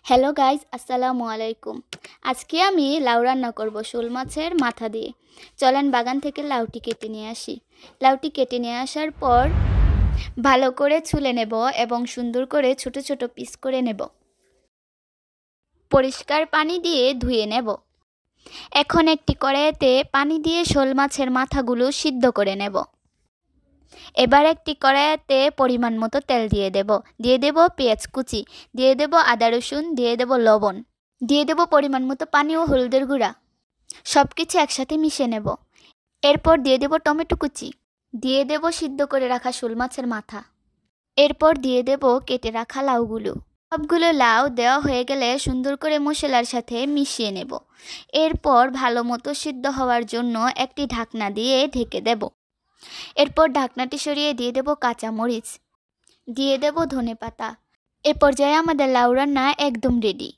Hello guys, আসসালামু আলাইকুম। আজকে আমি লাউ রান্না করব শোল মাছের মাথা দিয়ে। চলেন বাগান থেকে লাউটি কেটে নিয়ে আসি। লাউটি কেটে নিয়ে আসার পর ভালো করে ছুলে নেব এবং সুন্দর করে ছোট ছোট পিস করে নেব। পরিষ্কার পানি দিয়ে ধুয়ে নেব। এখন একটি কড়াইতে পানি দিয়ে শোল মাছের মাথাগুলো সিদ্ধ করে নেব। এবার একটি কড়াইতে পরিমাণ মতো তেল দিয়ে দেব পেঁয়াজ কুচি, দিয়ে দেব আদা রসুন, দিয়ে দেব লবণ, দিয়ে দেব পরিমাণ মতো পানি ও হলুদের গুঁড়া। সব কিছু একসাথে মিশিয়ে নেব। এরপর দিয়ে দেব টমেটো কুচি, দিয়ে দেব সিদ্ধ করে রাখা শোল মাছের মাথা, এরপর দিয়ে দেব কেটে রাখা লাউগুলো। সবগুলো লাউ দেওয়া হয়ে গেলে সুন্দর করে মশলার সাথে মিশিয়ে নেব। এরপর ভালো মতো সিদ্ধ হওয়ার জন্য একটি ঢাকনা দিয়ে ঢেকে দেব। এরপর ঢাকনাটি সরিয়ে দিয়ে দেব কাঁচামরিচ, দিয়ে দেব ধনেপাতা। এ পর্যায়ে আমাদের লাউ রান্না একদম রেডি।